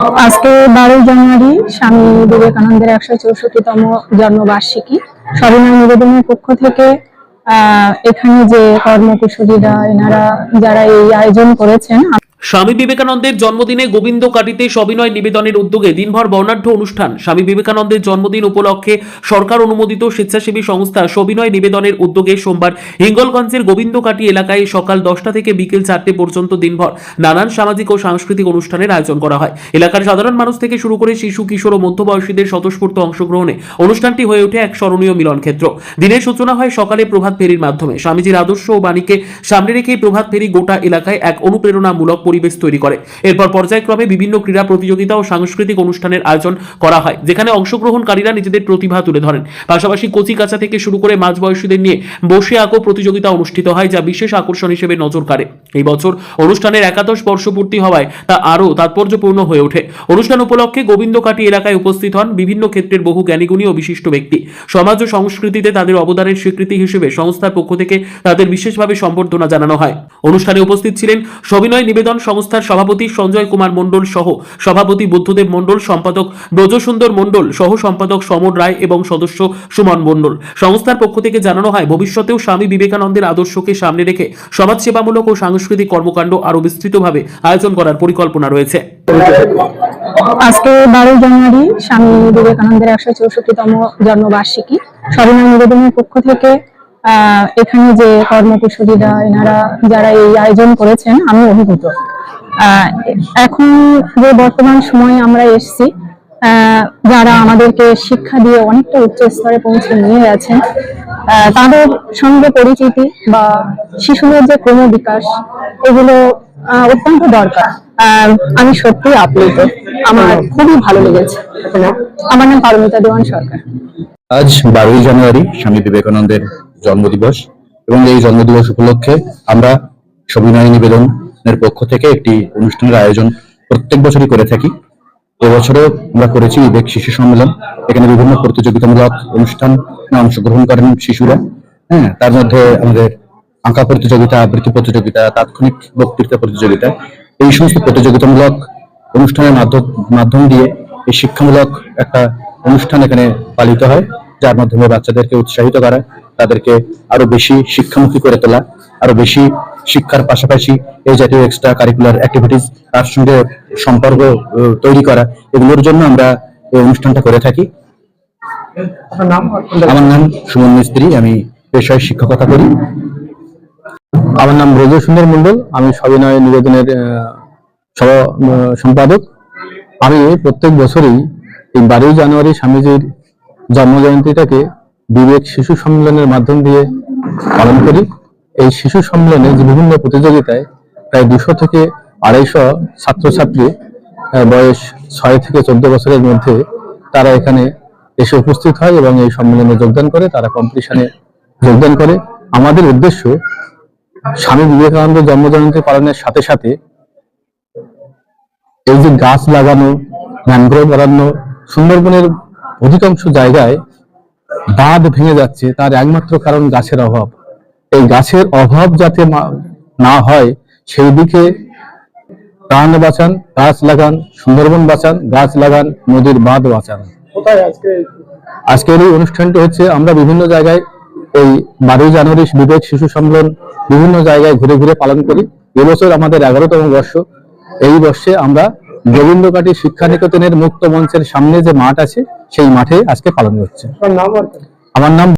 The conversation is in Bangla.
আজকে 12 জানুয়ারি স্বামী বিবেকানন্দের 164তম জন্মবার্ষিকী। সবিনয় নিবেদনের পক্ষ থেকে এখানে যে কর্মকুশলীরা এনারা যারা এই আয়োজন করেছেন, স্বামী বিবেকানন্দের জন্মদিনে গোবিন্দ কাটিতে সবিনয় নিবেদনের উদ্যোগে দিনভর বর্ণাঢ্য অনুষ্ঠান। স্বামী বিবেকানন্দের জন্মদিন উপলক্ষে সরকার অনুমোদিত স্বেচ্ছাসেবী সংস্থা সবিনয় নিবেদনের উদ্যোগে সোমবার হিঙ্গলগঞ্জের গোবিন্দকাটি এলাকায় সকাল 10টা থেকে বিকেল 4টে পর্যন্ত দিনভর নানান সামাজিক ও সাংস্কৃতিক অনুষ্ঠানের আয়োজন করা হয়। এলাকার সাধারণ মানুষ থেকে শুরু করে শিশু, কিশোর ও মধ্যবয়সীদের স্বতঃস্ফূর্ত অংশগ্রহণে অনুষ্ঠানটি হয়ে ওঠে এক স্মরণীয় মিলন ক্ষেত্র। দিনের সূচনা হয় সকালে প্রভাত ফেরির মাধ্যমে। স্বামীজির আদর্শ ও বাণীকে সামনে রেখে প্রভাত ফেরি গোটা এলাকায় এক অনুপ্রেরণামূলক পরিবেশ তৈরি করে। এরপর পর্যায়ক্রমে বিভিন্ন ক্রীড়া প্রতিযোগিতা ও সাংস্কৃতিক অনুষ্ঠানের আয়োজন করা হয়, যেখানে অংশগ্রহণকারীরা নিজেদের প্রতিভা তুলে ধরেন। পাশাপাশি কচি কাঁচা থেকে শুরু করে মাঝবয়সীদের নিয়ে বসে আঁকো প্রতিযোগিতা অনুষ্ঠিত হয়, যা বিশেষ আকর্ষণ হিসেবে নজর কাড়ে। এই বছর অনুষ্ঠানের 11 বর্ষপূর্তি হওয়ায় তা আরও তাৎপর্যপূর্ণ হয়ে ওঠে। অনুষ্ঠান উপলক্ষে গোবিন্দকাটি এলাকায় উপস্থিত হন বিভিন্ন ক্ষেত্রের বহু জ্ঞানীগুণী ও বিশিষ্ট ব্যক্তি। সমাজ ও সংস্কৃতিতে তাদের অবদানের স্বীকৃতি হিসেবে সংস্থার পক্ষ থেকে তাদের বিশেষভাবে সম্বর্ধনা জানানো হয়। অনুষ্ঠানে উপস্থিত ছিলেন সবিনয় নিবেদন সংস্থার সভাপতি সঞ্জয় কুমার মণ্ডল সহ সভাপতি বুদ্ধদেব মণ্ডল, সম্পাদক ব্রজসুন্দর মণ্ডল, সহ সম্পাদক সমর রায় এবং সদস্য সুমন মণ্ডল। সংস্থার পক্ষ থেকে জানানো হয়, ভবিষ্যতেও স্বামী বিবেকানন্দের আদর্শকে সামনে রেখে সমাজসেবামূলক ও সাংস্কৃতিক কর্মকাণ্ড আরও বিস্তৃতভাবে আয়োজন করার পরিকল্পনা রয়েছে। আজকে 12 জানুয়ারি স্বামী বিবেকানন্দের 164তম জন্মবার্ষিকী। সবিনয় নিবেদনের পক্ষ থেকে এখানে যে কর্মকুশলীরা এনারা যারা এই আয়োজন করেছেন, আমি অভিভূত। এখন যে বর্তমান সময়ে আমরা এসেছি, যারা আমাদেরকে শিক্ষা দিয়ে অনেকটা উচ্চ স্তরে পৌঁছে নিয়ে গেছেন, তাদের সঙ্গে পরিচিতি বা শিশুদের যে ক্রমবিকাশ, এগুলো অত্যন্ত দরকার। আমি সত্যি আপ্লুত, আমার খুবই ভালো লেগেছে। আমার নাম পারমিতা দেওয়ান সরকার। আজ 12 জানুয়ারি স্বামী বিবেকানন্দের জন্মদিবস, এবং এই জন্মদিবস উপলক্ষে আমরা সবিনয় নিবেদনের পক্ষ থেকে একটি অনুষ্ঠানের আয়োজন প্রত্যেক বছরই করে থাকি। এবছরও আমরা করেছি বিবেক শিশু সম্মেলন। এখানে বিভিন্ন প্রতিযোগিতামূলক অনুষ্ঠানে অংশগ্রহণ করেন শিশুরা। তার মধ্যে আমাদের আঁকা প্রতিযোগিতা, আবৃত্তি প্রতিযোগিতা, তাৎক্ষণিক বক্তৃতা প্রতিযোগিতা, এই সমস্ত প্রতিযোগিতামূলক অনুষ্ঠানের মাধ্যম দিয়ে এই শিক্ষামূলক একটা অনুষ্ঠান এখানে পালিত হয়, যার মাধ্যমে বাচ্চাদেরকে উৎসাহিত করা, তাদেরকে আরো বেশি শিক্ষামুখী করে তোলা, আরো বেশি শিক্ষার পাশাপাশি এই জাতীয় এক্সট্রা কারিকুলার অ্যাক্টিভিটিস তার সঙ্গে সম্পর্ক তৈরি করা, এগুলোর জন্য আমরা এই অনুষ্ঠানটা করে থাকি। আমার নাম সুমন মিস্ত্রি, আমি পেশায় শিক্ষকতা করি। আমার নাম ব্রজসুন্দর মণ্ডল, আমি সবিনয় নিবেদনের সম্পাদক। আমি প্রত্যেক বছরই এই 12 জানুয়ারি স্বামীজির জন্মজয়ন্তীটাকে বিবেক শিশু সম্মেলনের মাধ্যম দিয়ে পালন করি। এই শিশু সম্মেলনে যে বিভিন্ন প্রতিযোগিতায় প্রায় 200 থেকে 250 ছাত্রছাত্রী বয়স 6 থেকে 14 বছরের মধ্যে তারা এখানে এসে উপস্থিত হয় এবং এই সম্মেলনে যোগদান করে, তারা কম্পিটিশনে যোগদান করে। আমাদের উদ্দেশ্য স্বামী বিবেকানন্দ জন্মজয়ন্তী পালনের সাথে সাথে এই যে গাছ লাগানো, ম্যানগ্রোভ অরণ্য, সুন্দরবনের অধিকাংশ জায়গায় বাঁধ ভেঙে যাচ্ছে, তার একমাত্র কারণ গাছের অভাব। এই গাছের অভাব যাতে না হয় সেই দিকে প্রাণ বাঁচান, গাছ লাগান, সুন্দরবন বাঁচান, গাছ লাগান, নদীর বাঁধ বাঁচান। আজকের এই অনুষ্ঠানটি হচ্ছে, আমরা বিভিন্ন জায়গায় এই 12 জানুয়ারি বিবেক শিশু সম্মেলন বিভিন্ন জায়গায় ঘুরে ঘুরে পালন করি। এবছর আমাদের 11তম বর্ষ। এই বর্ষে আমরা গোবিন্দকাটি শিক্ষা নিকেতনের মুক্ত মঞ্চের সামনে যে মাঠ আছে, সেই মাঠে আজকে পালন হচ্ছে। আমার নাম